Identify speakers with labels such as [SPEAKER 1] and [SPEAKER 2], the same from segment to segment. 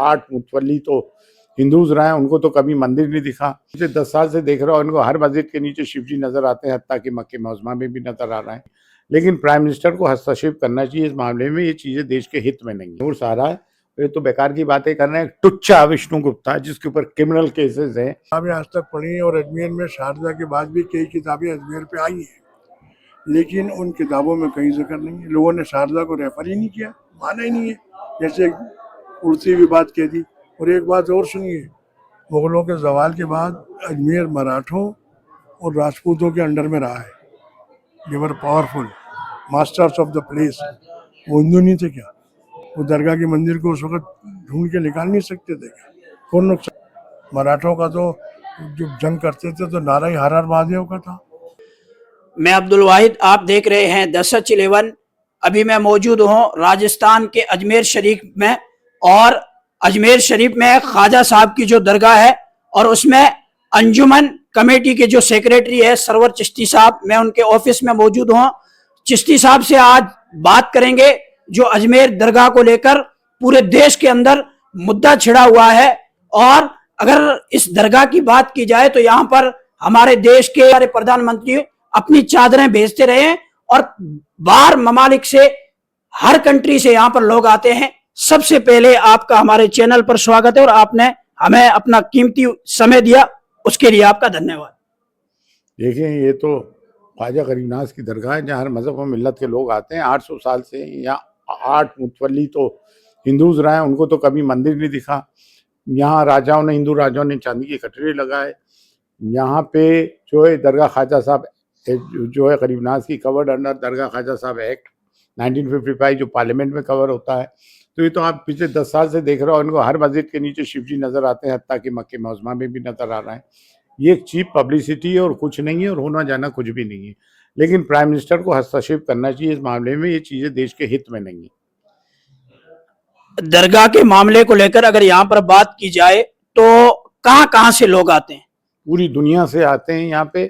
[SPEAKER 1] 8 मुतवल्ली तो हिंदूज रहे हैं, उनको तो कभी मंदिर नहीं दिखा। पिछले 10 साल से देख रहा हूँ, इनको हर मस्जिद के नीचे शिव जी नजर आते हैं, हत्ता कि मक्के मौजमा में भी नजर आ रहा है। लेकिन प्राइम मिनिस्टर को हस्तक्षेप करना चाहिए इस मामले में, ये चीजें देश के हित में नहीं है। और सारा ये तो बेकार की बातें कर रहे हैं। टुच्चा विष्णु गुप्ता जिसके ऊपर क्रिमिनल केसेस हैं,
[SPEAKER 2] किताबें आज तक पढ़ी और अजमेर में शारदा के बाद भी कई किताबें अजमेर पे आई हैं, लेकिन उन किताबों में कहीं जिक्र नहीं है। लोगों ने शारदा को रेफर ही नहीं किया, माना ही नहीं है, जैसे उड़ती हुई बात कह दी। और एक बात और सुनिए, मुगलों के जवाल के बाद अजमेर मराठों और राजपूतों के अंडर में रहा है। They were powerful masters of the place. वो हिंदू नहीं थे क्या? वो दरगाह के मंदिर को उस वक्त ढूंढ के निकाल नहीं सकते थे क्या? कौन नुकसान? मराठों का तो जो जंग करते थे तो नारा ही हर हर महादेव का था।
[SPEAKER 3] मैं अब्दुल वाहिद, आप देख रहे हैं द सच 11। अभी मैं मौजूद हूँ राजस्थान के अजमेर शरीफ में, और अजमेर शरीफ में ख्वाजा साहब की जो दरगाह है और उसमें अंजुमन कमेटी के जो सेक्रेटरी है सरवर चिश्ती साहब, मैं उनके ऑफिस में मौजूद हूँ। चिश्ती साहब से आज बात करेंगे जो अजमेर दरगाह को लेकर पूरे देश के अंदर मुद्दा छिड़ा हुआ है। और अगर इस दरगाह की बात की जाए तो यहाँ पर हमारे देश के हमारे प्रधानमंत्री अपनी चादरें भेजते रहे हैं और बाहर ममालिक से, हर कंट्री से यहाँ पर लोग आते हैं। सबसे पहले आपका हमारे चैनल पर स्वागत है और आपने हमें अपना कीमती समय दिया, उसके लिए आपका धन्यवाद।
[SPEAKER 1] देखिए ये तो ख्वाजा गरीबनाज की दरगाह है जहाँ हर मजहब और मिल्लत के लोग आते हैं। 800 साल से यहाँ 8 मुतवल्ली तो हिंदूज रहे हैं, उनको तो कभी मंदिर नहीं दिखा। यहाँ राजाओं ने, हिंदू राजाओं ने चांदी के कटोरे लगाए। यहाँ पे जो है दरगाह ख्वाजा साहब जो है गरीबनाज की कवर्ड अंडर दरगाह ख्वाजा साहब एक्ट 1955 जो पार्लियामेंट में कवर होता है। तो ये तो आप पिछले 10 साल से देख रहे हो, इनको हर मस्जिद के नीचे शिव जी नजर आते हैं, हत्ता कि मक्के मौजमा में भी नजर आ रहा है। ये एक चीप पब्लिसिटी है और कुछ नहीं है, और होना जाना कुछ भी नहीं है। लेकिन प्राइम मिनिस्टर को हस्तक्षेप करना चाहिए इस मामले में, ये चीजें देश के हित में नहीं है।
[SPEAKER 3] दरगाह के मामले को लेकर अगर यहाँ पर बात की जाए तो कहाँ कहाँ से लोग आते हैं?
[SPEAKER 1] पूरी दुनिया से आते हैं यहाँ पे,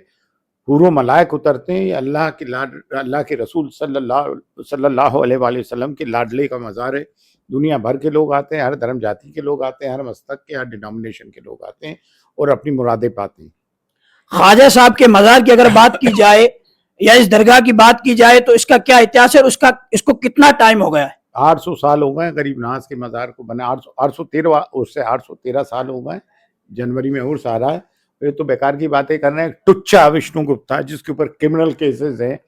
[SPEAKER 1] पूर्व मलाइक उतरते हैं। अल्लाह के रसूल सल्लल्लाहु अलैहि वसल्लम के लाडले का मज़ार है। दुनिया भर के लोग आते हैं, हर धर्म जाति के लोग आते हैं, हर मस्तक के, हर डिनोमिनेशन के लोग आते हैं और अपनी मुरादें पाते हैं।
[SPEAKER 3] ख्वाजा साहब के मज़ार की अगर बात की जाए या इस दरगाह की बात की जाए तो इसका क्या इतिहास है और इसको कितना टाइम हो गया है?
[SPEAKER 1] 800 साल हो गए गरीबनाज के मज़ार को बने। 813 उससे 813 साल हो गए। जनवरी में उर्स आ रहा है। ये तो बेकार की बातें कर रहे हैं। टुच्चा विष्णु गुप्ता जिसके ऊपर क्रिमिनल केसेस हैं,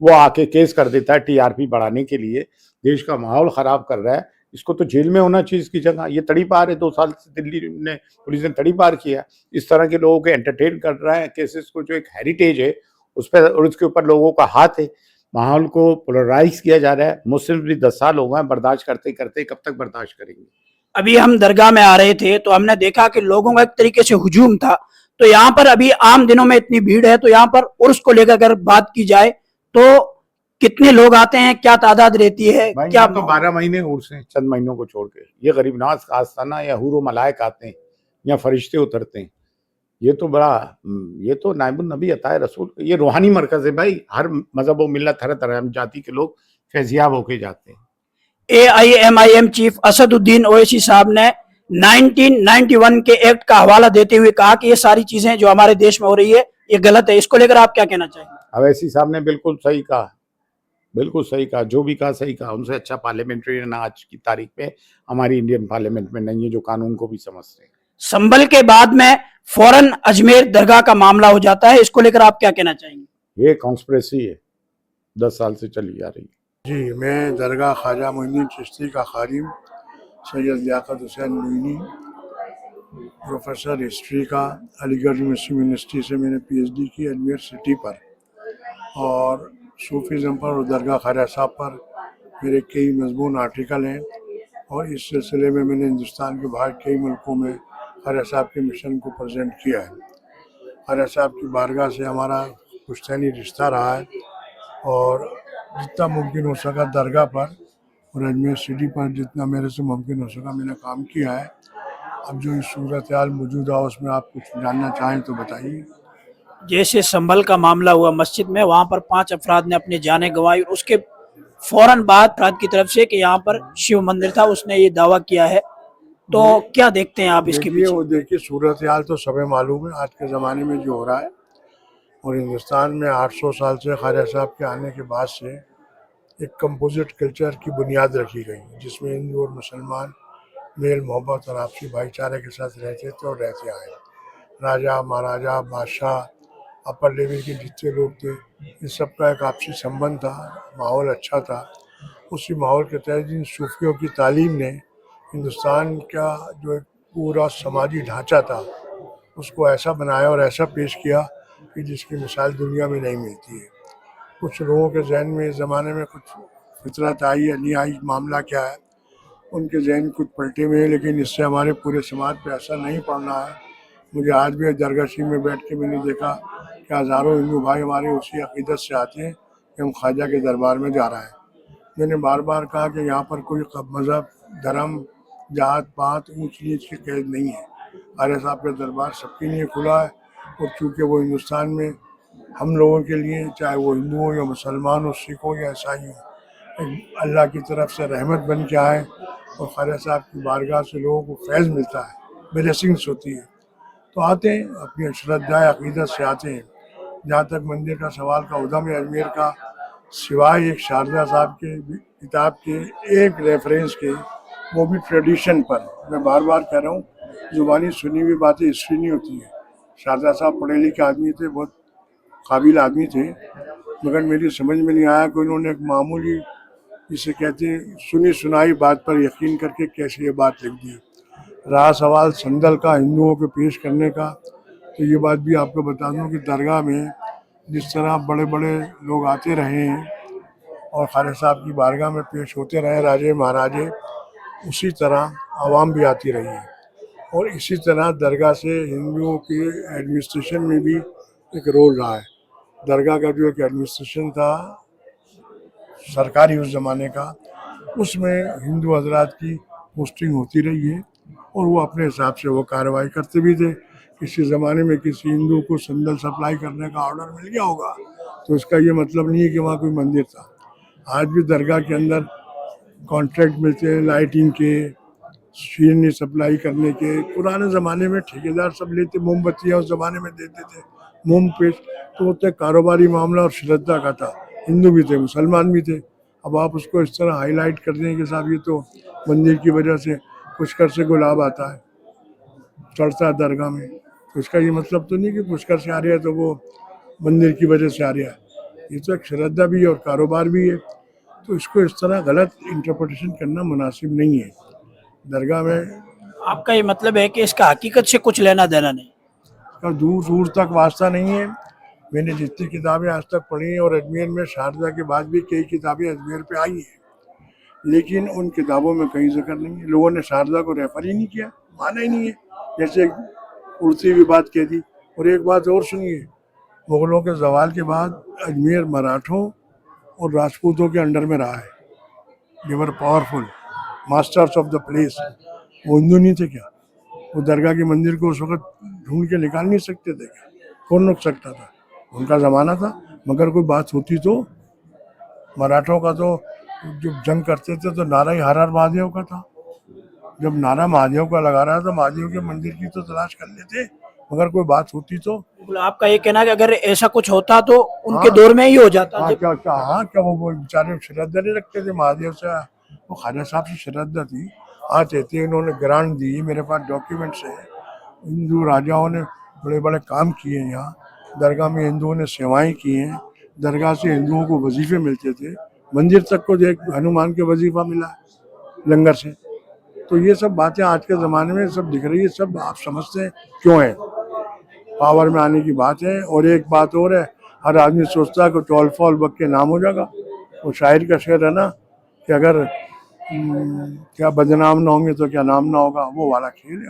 [SPEAKER 1] वो आके केस कर देता है टीआरपी बढ़ाने के लिए, देश का माहौल खराब कर रहा है। इसको तो जेल में होना चाहिए इसकी जगह। ये तड़ी पार है, 2 साल से दिल्ली ने पुलिस ने तड़ी पार किया। इस तरह के लोगों को एंटरटेन कर रहा है केसेस को, जो एक हेरिटेज है उस पर और उसके ऊपर लोगों का हाथ है। माहौल को पोलराइज किया जा रहा है। मुस्लिम भी 10 साल हो गए बर्दाश्त करते करते, कब तक बर्दाश्त करेंगे?
[SPEAKER 3] अभी हम दरगाह में आ रहे थे तो हमने देखा कि लोगों का एक तरीके से हुजूम था। तो यहाँ पर अभी आम दिनों में इतनी भीड़ है, तो यहाँ पर उर्स को लेकर अगर बात की जाए तो कितने लोग आते हैं, क्या तादाद रहती है? क्या
[SPEAKER 1] तो 12 महीने उर्स हैं, चंद महीनों को छोड़ के। ये गरीबनाज का आस्थाना या हुरो मलाइक आते हैं या फरिश्ते उतरते हैं। ये तो बड़ा, ये तो नाइबुन नबी अताए रसूल, ये रूहानी मरकज है भाई। हर मजहब व मिल्लत, हर तरह जाति के लोग फैजियाब होके जाते हैं।
[SPEAKER 3] AIMIM चीफ असदुद्दीन ओवैसी साहब ने 1991 के एक्ट का हवाला देते हुए कहा कि ये सारी चीजें जो हमारे देश में हो रही है ये गलत है। इसको लेकर आप क्या कहना चाहेंगे?
[SPEAKER 1] ओवैसी साहब ने बिल्कुल सही कहा, बिल्कुल सही कहा। जो भी कहा सही कहा। उनसे अच्छा पार्लियामेंट्रियन आज की तारीख में हमारी इंडियन पार्लियामेंट में नहीं है, जो कानून को भी समझते हैं।
[SPEAKER 3] संभल के बाद में फौरन अजमेर दरगाह का मामला हो जाता है, इसको लेकर आप क्या कहना चाहेंगे?
[SPEAKER 1] ये कॉन्स्पिरेसी है, 10 साल से चली आ रही है।
[SPEAKER 2] जी, मैं दरगाह ख्वाजा मोइनुद्दीन चिश्ती का खादिम सैयद लियाकत हुसैन मोइनी, प्रोफेसर हिस्ट्री का, अलीगढ़ यूनिवर्सिटी से मैंने PhD की अजमेर सिटी पर, और सूफीज़म पर और दरगाह ख्वाजा साहब पर मेरे कई मजमून आर्टिकल हैं। और इस सिलसिले में मैंने हिंदुस्तान के बाहर कई मुल्कों में ख्वाजा साहब के मिशन को प्रेजेंट किया है। ख्वाजा साहब की बारगाह से हमारा पुश्तैनी रिश्ता रहा है और जितना मुमकिन हो सका दरगाह पर और अजमेर सिटी पर जितना मेरे से मुमकिन हो सका मैंने काम किया है। अब जो इस सूरत हाल मौजूद है उसमें आप कुछ जानना चाहें तो बताइए।
[SPEAKER 3] जैसे संभल का मामला हुआ मस्जिद में, वहां पर 5 अफराद ने अपनी जानें गंवाई। उसके फौरन बाद अफराद की तरफ से कि यहाँ पर शिव मंदिर था, उसने ये दावा किया है। तो क्या देखते हैं आप इसके
[SPEAKER 2] देखिए
[SPEAKER 3] पीछे?
[SPEAKER 2] वो देखिए सूरत हाल तो सबे मालूम है आज के ज़माने में जो हो रहा है। और हिंदुस्तान में 800 साल से ख्वाजा साहब के आने के बाद से एक कंपोजिट कल्चर की बुनियाद रखी गई जिसमें हिंदू और मुसलमान मेल मोहब्बत और आपसी भाईचारे के साथ रहते थे और रहते आए। राजा महाराजा बादशाह अपर लेवल के जितने लोग थे इन सबका एक आपसी संबंध था, माहौल अच्छा था। उसी माहौल के तहत जिन सूफियों की तालीम ने हिंदुस्तान का जो एक पूरा समाजी ढांचा था उसको ऐसा बनाया और ऐसा पेश किया कि जिसकी मिसाल दुनिया में नहीं मिलती है। कुछ लोगों के जहन में इस ज़माने में कुछ फितरत आई या नहीं आई, मामला क्या है, उनके जहन कुछ पलटे हुए हैं, लेकिन इससे हमारे पूरे समाज पे असर नहीं पड़ना है। मुझे आज भी दरगाह शरीफ में बैठ के मैंने देखा कि हज़ारों हिंदू भाई हमारे उसी अक़ीदत से आते हैं कि हम ख्वाजा के दरबार में जा रहे हैं। मैंने बार बार कहा कि यहाँ पर कोई मज़हब, धर्म, जात पात, ऊंच नीच की कैद नहीं है। आर्य साहब का दरबार सबके लिए खुला है और चूँकि वो हिंदुस्तान में हम लोगों के लिए, चाहे वो हिंदू हो या मुसलमान हो, सिख हो या ईसाई हो, अल्लाह की तरफ से रहमत बन के आए और ख्वाजा साहब की बारगाह से लोगों को फैज़ मिलता है, ब्लेसिंग्स होती है। तो आते हैं, अपनी श्रद्धा अक़ीदत से आते हैं। जहाँ तक मंदिर का सवाल का उधम है अजमेर का, सिवाय एक शारदा साहब के किताब के एक रेफरेंस के, वो भी ट्रेडिशन पर, मैं बार बार कह रहा हूँ ज़ुबानी सुनी हुई बातें हिस्ट्री नहीं होती है। शारदा साहब पढ़े लिखे आदमी थे, बहुत काबिल आदमी थे, मगर मेरी समझ में नहीं आया कि उन्होंने एक मामूली, जिसे कहते हैं सुनी सुनाई बात पर यकीन करके कैसे ये बात लिख दी। रहा सवाल संदल का, हिंदुओं को पेश करने का, तो ये बात भी आपको बता दूं कि दरगाह में जिस तरह बड़े बड़े लोग आते रहे हैं और ख्वाजा साहब की बारगाह में पेश होते रहे, राजे महाराजे, उसी तरह आवाम भी आती रही है। और इसी तरह दरगाह से हिंदुओं के एडमिनिस्ट्रेशन में भी एक रोल रहा है। दरगाह का जो एक एडमिनिस्ट्रेशन था सरकारी उस ज़माने का, उसमें हिंदू हजरात की पोस्टिंग होती रही है और वो अपने हिसाब से वो कार्रवाई करते भी थे। किसी ज़माने में किसी हिंदू को संदल सप्लाई करने का ऑर्डर मिल गया होगा तो इसका ये मतलब नहीं है कि वहाँ कोई मंदिर था। आज भी दरगाह के अंदर कॉन्ट्रैक्ट मिलते हैं लाइटिंग के, शीरनी सप्लाई करने के। पुराने ज़माने में ठेकेदार सब लेते, मोमबत्तियाँ उस ज़माने में देते थे, मोम पेश, तो वो तो कारोबारी मामला और श्रद्धा का था। हिंदू भी थे, मुसलमान भी थे। अब आप उसको इस तरह हाईलाइट कर दें कि साहब ये तो मंदिर की वजह से पुष्कर से गुलाब आता है, चढ़ता है दरगाह में, तो इसका ये मतलब तो नहीं कि पुष्कर से आ रहा है तो वो मंदिर की वजह से आ रहा है। ये तो एक श्रद्धा भी है और कारोबार भी है, तो इसको इस तरह गलत इंटरप्रिटेशन करना मुनासिब नहीं है। दरगाह में
[SPEAKER 3] आपका ये मतलब है कि इसका हकीकत से कुछ लेना देना नहीं?
[SPEAKER 2] का दूर दूर तक वास्ता नहीं है। मैंने जितनी किताबें आज तक पढ़ी हैं और अजमेर में शारदा के बाद भी कई किताबें अजमेर पे आई हैं, लेकिन उन किताबों में कहीं जिक्र नहीं है। लोगों ने शारदा को रेफर ही नहीं किया, माना ही नहीं है, जैसे उड़ती हुई बात कह दी। और एक बात और सुनिए, मुग़लों के ज़वाल के बाद अजमेर मराठों और राजपूतों के अंडर में रहा है। They were powerful masters of the place. वो हिंदू नहीं थे क्या? वो दरगाह के मंदिर को उस वक्त ढूंढ के निकाल नहीं सकते थे क्या? कौन रोक सकता था? उनका ज़माना था। मगर कोई बात होती तो मराठों का तो जब जंग करते थे तो नारा ही हर हर महादेव का था। जब नारा महादेव का लगा रहा था, महादेव के मंदिर की तो तलाश कर लेते, मगर कोई बात होती तो।
[SPEAKER 3] बिल्कुल, आपका ये कहना है कि अगर ऐसा कुछ होता तो उनके
[SPEAKER 2] हाँ।
[SPEAKER 3] दौर में ही हो जाता।
[SPEAKER 2] हाँ क्या वो बेचारे श्रद्धा नहीं रखते थे महादेव से? वो ख्वाजा साहब से श्रद्धा थी। आते थे, इन्होंने ग्रांट दी, मेरे पास डॉक्यूमेंट्स है। हिंदू राजाओं ने बड़े बड़े काम किए हैं यहाँ, दरगाह में हिंदुओं ने सेवाएं की हैं, दरगाह से हिंदुओं को वजीफे मिलते थे, मंदिर तक को देख हनुमान के वजीफा मिला लंगर से। तो ये सब बातें आज के ज़माने में सब दिख रही है, सब आप समझते हैं क्यों है, पावर में आने की बात है। और एक बात और है, हर आदमी सोचता है कि टॉल फॉल बक के नाम हो जाएगा। वो शायर का शेर है ना कि अगर क्या बदनाम ना होंगे तो क्या नाम ना होगा, वो वाला खेल है।